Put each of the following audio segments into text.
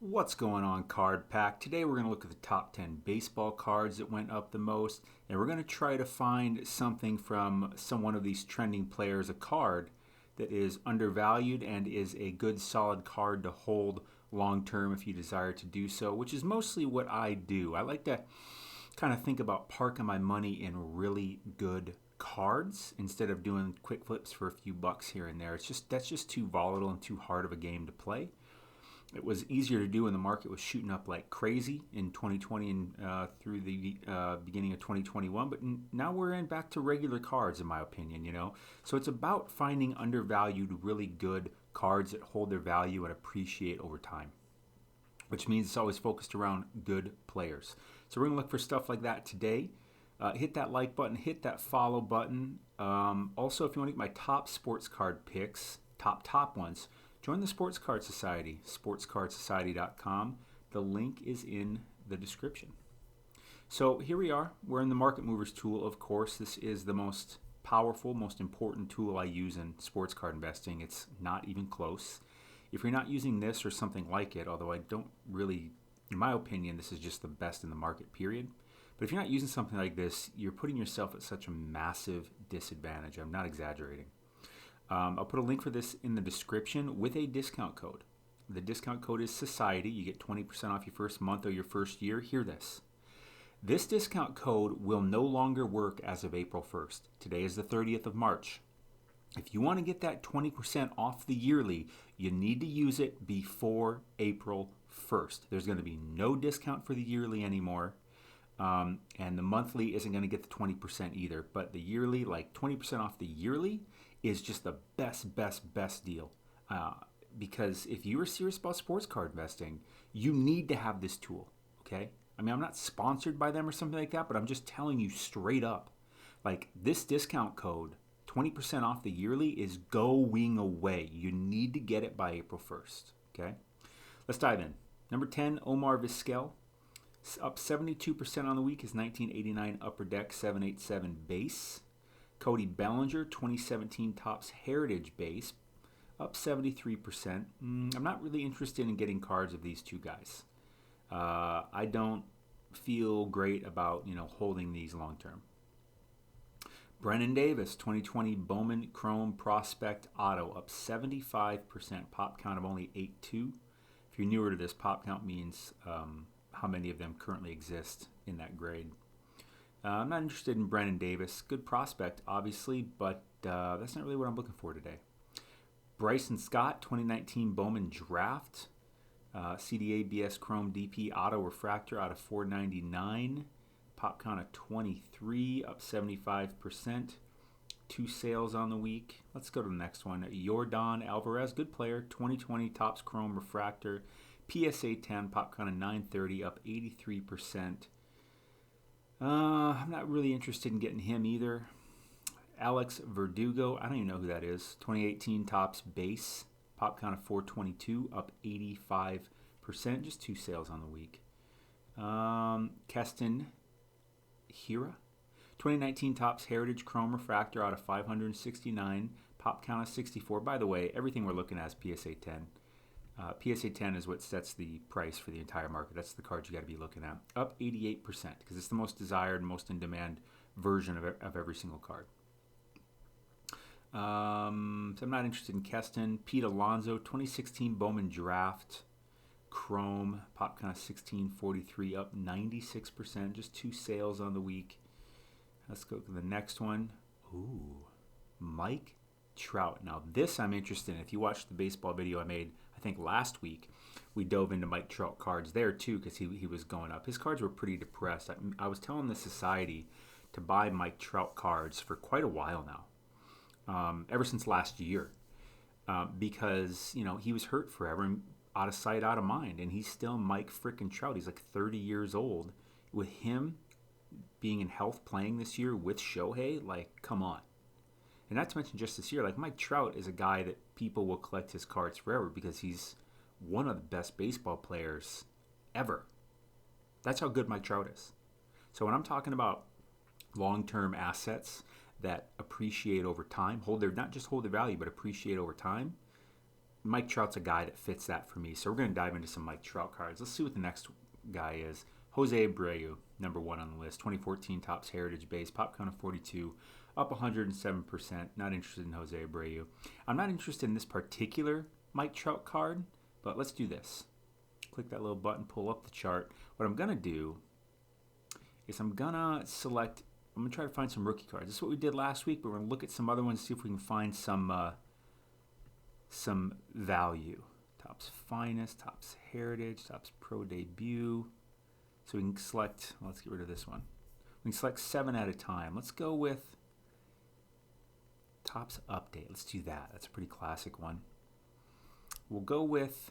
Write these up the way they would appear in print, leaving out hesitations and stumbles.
What's going on, Card Pack? Today we're going to look at the top 10 baseball cards that went up the most, and we're going to try to find something from one of these trending players, a card that is undervalued and is a good solid card to hold long term if you desire to do so, which is mostly what I do. I like to kind of think about parking my money in really good cards instead of doing quick flips for a few bucks here and there. That's just too volatile and too hard of a game to play. It was easier to do when the market was shooting up like crazy in 2020 and through the beginning of 2021. But now we're back to regular cards, in my opinion. So it's about finding undervalued, really good cards that hold their value and appreciate over time, which means it's always focused around good players. So we're going to look for stuff like that today. Hit that like button, hit that follow button. Also, if you want to get my top sports card picks, top ones, join the Sports Card Society, SportsCardSociety.com. The link is in the description. So here we are. We're in the Market Movers tool, of course. This is the most powerful, most important tool I use in sports card investing. It's not even close. If you're not using this or something like it, although I don't really, in my opinion, this is just the best in the market, period. But if you're not using something like this, you're putting yourself at such a massive disadvantage. I'm not exaggerating. I'll put a link for this in the description with a discount code. The discount code is Society. You get 20% off your first month or your first year. Hear this. This discount code will no longer work as of April 1st. Today is the 30th of March. If you want to get that 20% off the yearly, you need to use it before April 1st. There's going to be no discount for the yearly anymore. And the monthly isn't going to get the 20% either. But the yearly, like 20% off the yearly, is just the best deal. Because if you are serious about sports card investing, you need to have this tool, okay? I mean, I'm not sponsored by them or something like that, but I'm just telling you straight up. Like, this discount code, 20% off the yearly, is going away. You need to get it by April 1st, okay? Let's dive in. Number 10, Omar Vizquel. Up 72% on the week is 1989 Upper Deck 787 base. Cody Bellinger, 2017 Topps Heritage base, up 73%. I'm not really interested in getting cards of these two guys. I don't feel great about holding these long term. Brennan Davis, 2020 Bowman Chrome Prospect Auto, up 75%. Pop count of only 8.2. If you're newer to this, pop count means how many of them currently exist in that grade. I'm not interested in Brennan Davis. Good prospect, obviously, but that's not really what I'm looking for today. Bryson Scott, 2019 Bowman Draft. CDA BS Chrome DP Auto Refractor out of 499. Pop count of 23, up 75%. 2 sales on the week. Let's go to the next one. Yordan Alvarez, good player. 2020 Topps Chrome Refractor. PSA 10, pop count of 930, up 83%. I'm not really interested in getting him either. Alex Verdugo, I don't even know who that is. 2018 Topps base, pop count of 422, up 85%. Just 2 sales on the week. Keston Hira, 2019 Topps Heritage Chrome Refractor out of 569, pop count of 64. By the way, everything we're looking at is PSA 10. PSA 10 is what sets the price for the entire market. That's the card you got to be looking at. Up 88% because it's the most desired, most in demand version of every single card. So I'm not interested in Keston. Pete Alonso, 2016 Bowman Draft Chrome, pop count of 1643, up 96%. Just 2 sales on the week. Let's go to the next one. Ooh, Mike Trout. Now this I'm interested in. If you watched the baseball video I made, I think last week, we dove into Mike Trout cards there too because he was going up. His cards were pretty depressed. I was telling the Society to buy Mike Trout cards for quite a while now, ever since last year, because he was hurt forever and out of sight, out of mind, and he's still Mike frickin' Trout. He's like 30 years old. With him being in health playing this year with Shohei, like, come on. And not to mention just this year, like Mike Trout is a guy that people will collect his cards forever because he's one of the best baseball players ever. That's how good Mike Trout is. So when I'm talking about long-term assets that appreciate over time, not just hold their value, but appreciate over time, Mike Trout's a guy that fits that for me. So we're going to dive into some Mike Trout cards. Let's see what the next guy is. Jose Abreu, number 1 on the list. 2014 Topps Heritage Base. Pop count of 42. Up 107%. Not interested in Jose Abreu. I'm not interested in this particular Mike Trout card, but let's do this. Click that little button, pull up the chart. What I'm going to do is I'm going to try to find some rookie cards. This is what we did last week, but we're going to look at some other ones, see if we can find some value. Topps Finest, Topps Heritage, Topps Pro Debut. So we can select, let's get rid of this one. We can select 7 at a time. Let's go with Topps Update. Let's do that. That's a pretty classic one. We'll go with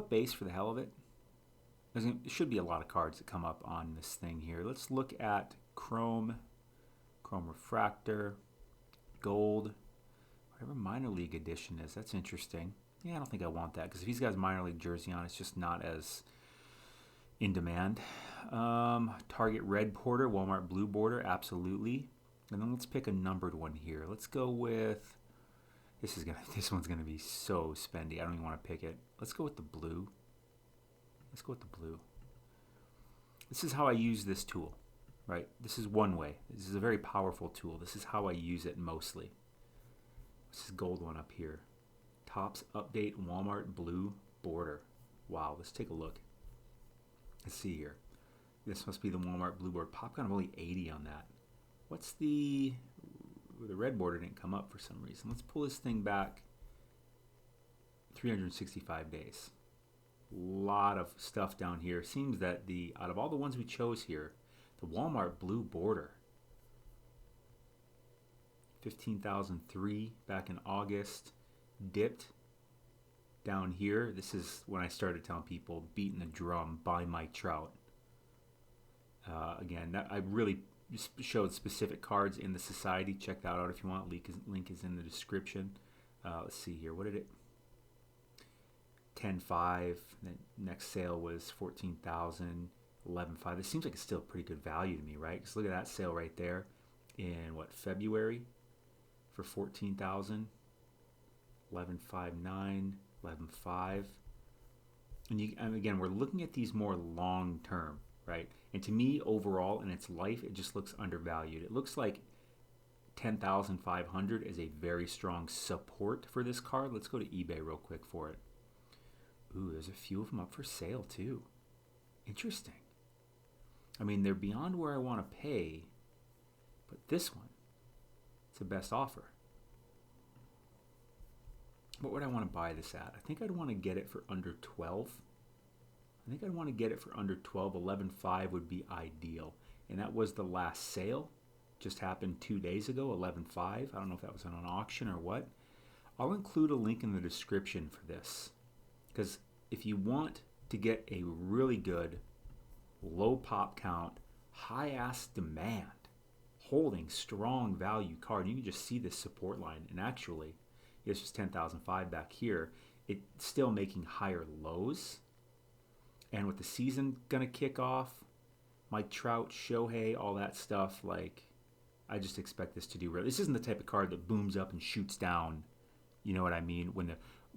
base for the hell of it. There should be a lot of cards that come up on this thing here. Let's look at Chrome Refractor, Gold, whatever minor league edition is. That's interesting. Yeah, I don't think I want that because if he's got his minor league jersey on, it's just not as in demand. Target red border, Walmart blue border, absolutely. And then let's pick a numbered one here. Let's go with this one's gonna be so spendy. I don't even want to pick it. Let's go with the blue. This is how I use this tool, right? This is one way. This is a very powerful tool. This is how I use it mostly. This is gold one up here. Topps Update Walmart blue border. Wow, let's take a look. Let's see here. This must be the Walmart blue border. Pop count of only 80 on that. What's the red border didn't come up for some reason. Let's pull this thing back 365 days. A lot of stuff down here. Seems that out of all the ones we chose here, the Walmart blue border, 15,003 back in August, dipped down here. This is when I started telling people, beating the drum by Mike Trout. Again, I really showed specific cards in the society. Check that out if you want. Link is in the description. Let's see here. What did it? 10.5. The next sale was 14,000. 11.5. This seems like it's still pretty good value to me, right? Because look at that sale right there in February for 14,000. 11.59. 11.5. And again, we're looking at these more long term, right? And to me, overall, in its life, it just looks undervalued. It looks like 10,500 is a very strong support for this card. Let's go to eBay real quick for it. Ooh, there's a few of them up for sale too. Interesting. I mean, they're beyond where I want to pay, but this one, it's the best offer. What would I want to buy this at? I think I'd want to get it for under 12. I think I'd want to get it for under 12. 11.5 would be ideal. And that was the last sale. Just happened 2 days ago, 11.5. I don't know if that was on an auction or what. I'll include a link in the description for this. Because if you want to get a really good, low pop count, high ass demand, holding strong value card, you can just see this support line. And actually, it's just 10,005 back here. It's still making higher lows. And with the season gonna kick off, Mike Trout, Shohei, all that stuff, like, I just expect this to do really. This isn't the type of card that booms up and shoots down. You know what I mean?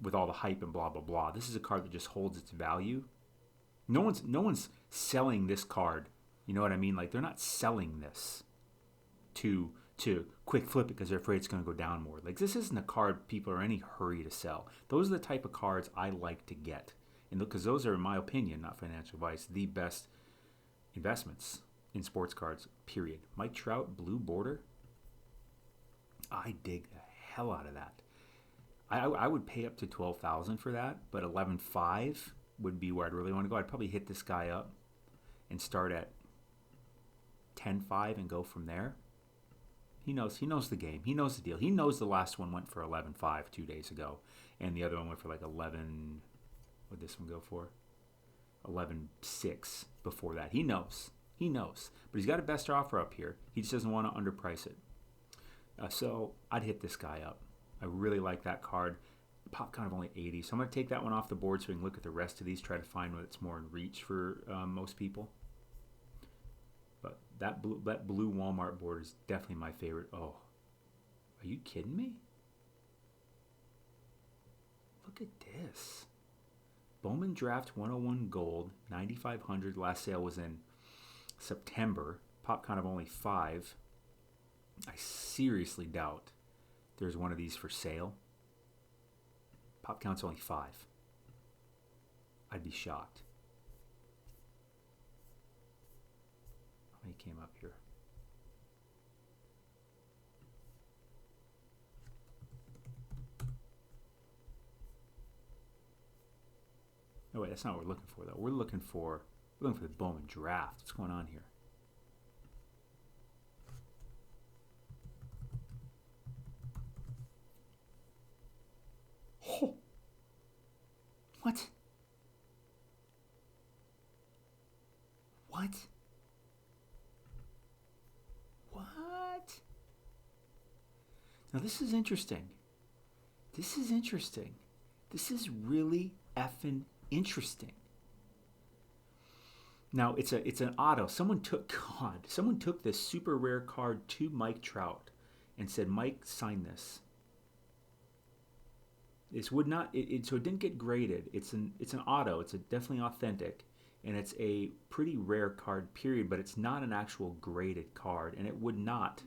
With all the hype and blah blah blah. This is a card that just holds its value. No one's selling this card. You know what I mean? Like, they're not selling this to quick flip it because they're afraid it's going to go down more. Like, this isn't a card people are in any hurry to sell. Those are the type of cards I like to get. And because those are, in my opinion, not financial advice, the best investments in sports cards, period. Mike Trout, blue border. I dig the hell out of that. I would pay up to 12,000 for that, but 11.5 would be where I'd really want to go. I'd probably hit this guy up and start at 10.5 and go from there. He knows the game. He knows the deal. He knows the last one went for 11.5 2 days ago, and the other one went for like 11. What did this one go for? 11.6 before that. He knows. But he's got a best offer up here. He just doesn't want to underprice it. So I'd hit this guy up. I really like that card. Pop count of only 80. So I'm going to take that one off the board so we can look at the rest of these, try to find one that's more in reach for most people. But that blue Walmart board is definitely my favorite. Oh, are you kidding me? Look at this. Bowman Draft 101 Gold, 9,500. Last sale was in September. Pop count of only 5. I seriously doubt there's one of these for sale. Pop count's only 5. I'd be shocked. How many came up here? No, wait, that's not what we're looking for, though. We're looking for the Bowman Draft. What's going on here? Oh. What? What? What? Now this is interesting. This is interesting. This is really effing interesting. Now it's an auto. Someone took this super rare card to Mike Trout and said, "Mike, sign this." This would not. So it didn't get graded. It's an auto. It's definitely authentic, and it's a pretty rare card. Period. But it's not an actual graded card, and it would not.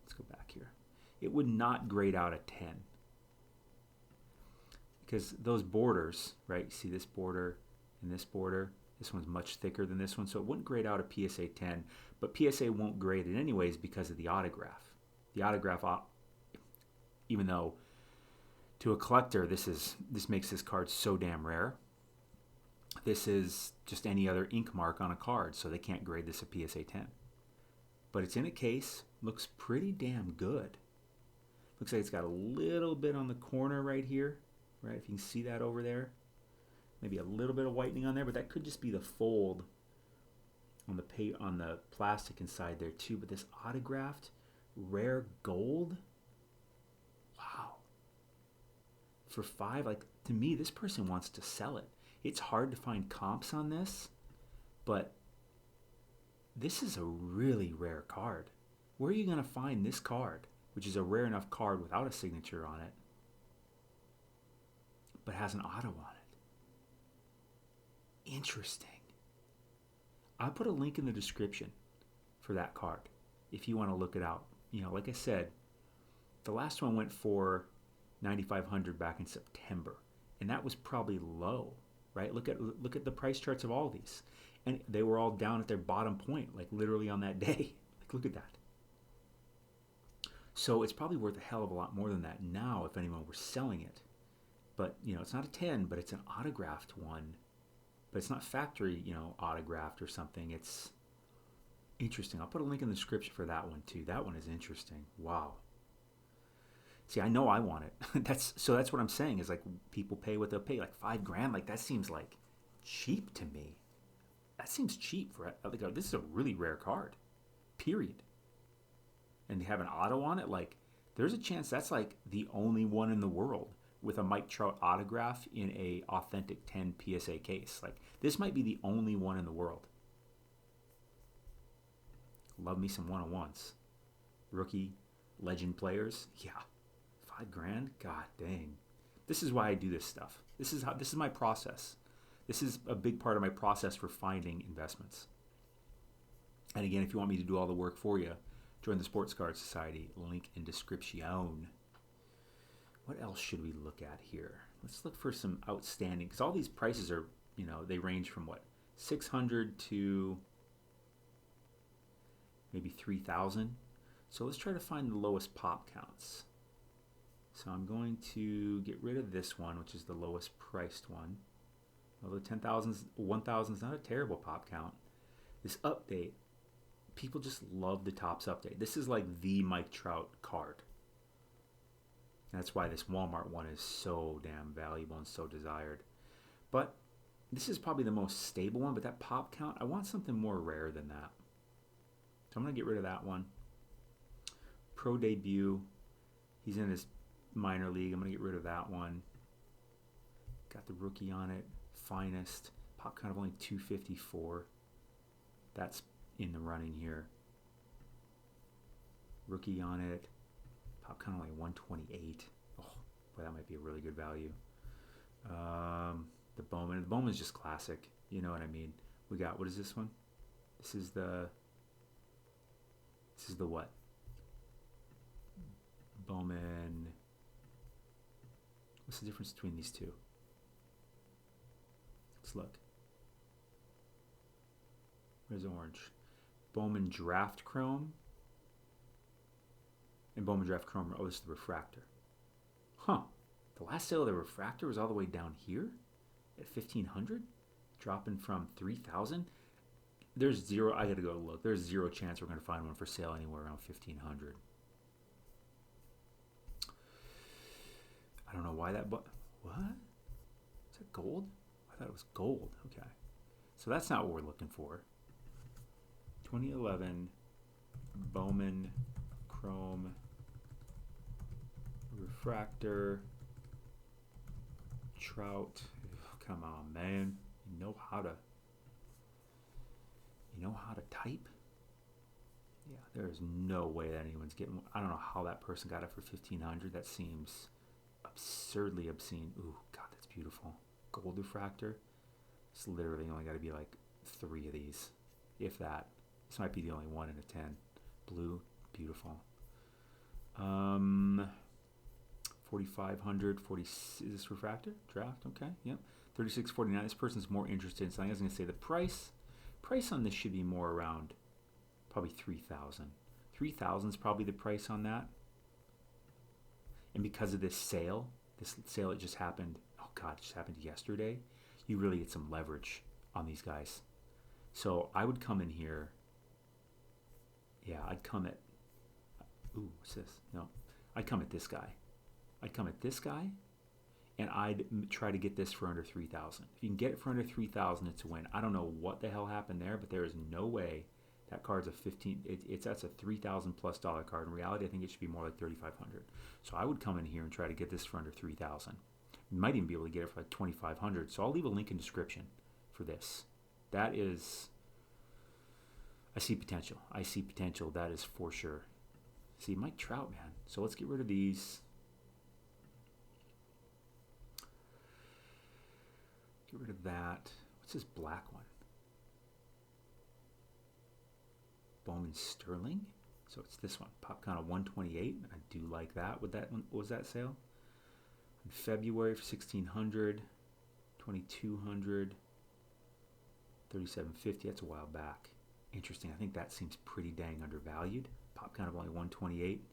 Let's go back here. It would not grade out a 10 because those borders, right? You see this border and this border. This one's much thicker than this one, so it wouldn't grade out a PSA 10. But PSA won't grade it anyways because of the autograph. The autograph, even though to a collector, this makes this card so damn rare. This is just any other ink mark on a card, so they can't grade this a PSA 10. But it's in a case, looks pretty damn good. Looks like it's got a little bit on the corner right here, right? If you can see that over there. Maybe a little bit of whitening on there, but that could just be the fold on the plastic inside there too. But this autographed rare gold, wow. For 5, like, to me, this person wants to sell it. It's hard to find comps on this, but this is a really rare card. Where are you going to find this card, which is a rare enough card without a signature on it, but has an auto on it? Interesting. I'll put a link in the description for that card if you want to look it out. You know, like I said, the last one went for 9,500 back in September, and that was probably low, right? Look at the price charts of all these, and they were all down at their bottom point, like literally on that day. Like, look at that. So it's probably worth a hell of a lot more than that now if anyone were selling it. But you know, it's not a 10, but it's an autographed one. But it's not factory, you know, autographed or something. It's interesting. I'll put a link in the description for that one too. That one is interesting. Wow. See, I know I want it. That's what I'm saying is, like, people pay what they'll pay. Like $5,000. Like, that seems like cheap to me. That seems cheap for like, this is a really rare card. Period. And they have an auto on it. Like, there's a chance that's like the only one in the world with a Mike Trout autograph in a authentic 10 PSA case. Like, this might be the only one in the world. Love me some 101s. Rookie, legend players. Yeah. $5,000? God dang. This is why I do this stuff. This is my process. This is a big part of my process for finding investments. And again, if you want me to do all the work for you, join the Sports Card Society. Link in description. What else should we look at here? Let's look for some outstanding, because all these prices are, you know, they range from what, 600 to maybe 3,000. So let's try to find the lowest pop counts. So I'm going to get rid of this one, which is the lowest priced one. Although 10,000, 1,000 is not a terrible pop count. This update, people just love the Topps update. This is like the Mike Trout card. That's why this Walmart one is so damn valuable and so desired. But this is probably the most stable one, but that pop count, I want something more rare than that. So I'm going to get rid of that one. Pro debut. He's in his minor league. I'm going to get rid of that one. Got the rookie on it. Finest. Pop count of only 254. That's in the running here. Rookie on it. Pop count only 128. Oh, Boy, that might be a really good value. The Bowman. The Bowman's just classic. You know what I mean? We got, what is this one? This is the what? Bowman. What's the difference between these two? Let's look. Where's orange? Bowman Draft Chrome. And Bowman Draft Chrome. Oh, this is the Refractor. Huh. The last sale of the Refractor was all the way down here at 1,500, dropping from 3,000. There's zero. I got to go look. There's zero chance we're going to find one for sale anywhere around 1,500. I don't know why that. But what? Is that gold? I thought it was gold. Okay, so that's not what we're looking for. 2011 Bowman Chrome Refractor Trout. Come on, man. You know how to type? Yeah, there's no way that anyone's getting one. I don't know how that person got it for 1,500. That seems absurdly obscene. Ooh, God, that's beautiful. Gold refractor. It's literally only got to be like 3 of these, if that. This might be the only one in a 10. Blue, beautiful. 4,500, 40, is this refractor? Draft, okay, yep. 36.49, this person's more interested in something. I was going to say the price on this should be more around probably 3,000. 3,000 is probably the price on that. And because of this sale that just happened, oh God, it just happened yesterday, you really get some leverage on these guys. So I would come in here, yeah, I'd come at, ooh, what's this? No, I'd come at this guy. And I'd try to get this for under 3,000. If you can get it for under 3,000, it's a win. I don't know what the hell happened there, but there is no way that card's a 15. That's a $3,000+ card. In reality, I think it should be more like 3,500. So I would come in here and try to get this for under 3,000. You might even be able to get it for like 2,500. So I'll leave a link in description for this. That is, I see potential. That is for sure. See, Mike Trout, man. So let's get rid of these. Get rid of that. What's this black one? Bowman Sterling. So it's this one. Popcorn of 128. I do like that. What was that sale? In February for 1,600, 2,200, 3,750. That's a while back. Interesting. I think that seems pretty dang undervalued. Popcorn of only 128.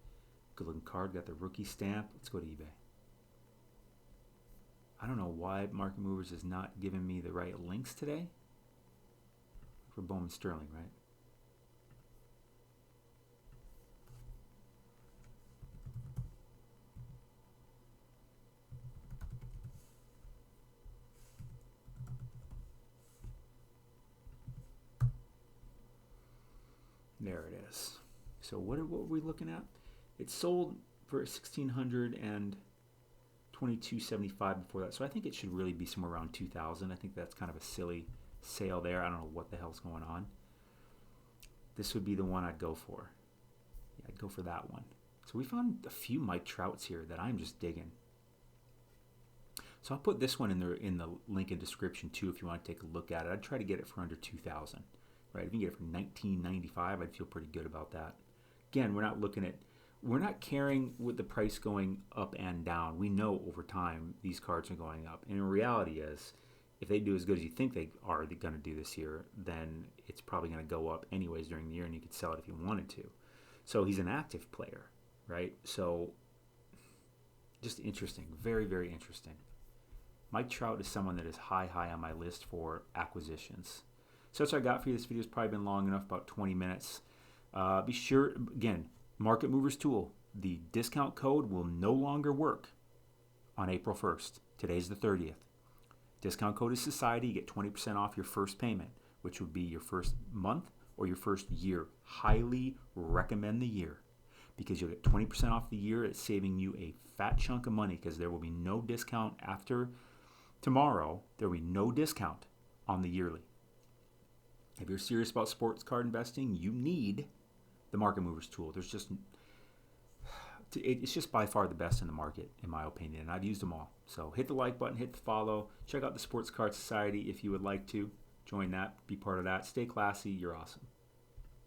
Good looking card. Got the rookie stamp. Let's go to eBay. I don't know why Market Movers is not giving me the right links today for Bowman Sterling, right? There it is. So what were we looking at? It sold for 1,600 and 22.75 before that. So I think it should really be somewhere around 2,000. I think that's kind of a silly sale there. I don't know what the hell's going on. This would be the one I'd go for. Yeah, I'd go for that one. So we found a few Mike Trouts here that I'm just digging. So I'll put this one in the link in description too if you want to take a look at it. I'd try to get it for under 2,000. Right? If you can get it for $19.95, I'd feel pretty good about that. Again, we're not caring with the price going up and down. We know over time these cards are going up. And the reality is, if they do as good as you think they are going to do this year, then it's probably going to go up anyways during the year, and you could sell it if you wanted to. So he's an active player, right? So just interesting. Very, very interesting. Mike Trout is someone that is high on my list for acquisitions. So that's what I got for you. This video's probably been long enough, about 20 minutes. Be sure, again, Market Movers tool. The discount code will no longer work on April 1st. Today's the 30th. Discount code is Society. You get 20% off your first payment, which would be your first month or your first year. Highly recommend the year because you'll get 20% off the year. It's saving you a fat chunk of money because there will be no discount after tomorrow. There will be no discount on the yearly. If you're serious about sports card investing, you need the Market Movers tool. There's just it's just by far the best in the market, in my opinion, and I've used them all. So hit the like button, hit the follow, check out the Sports Card Society if you would like to join that, be part of that. Stay classy, you're awesome.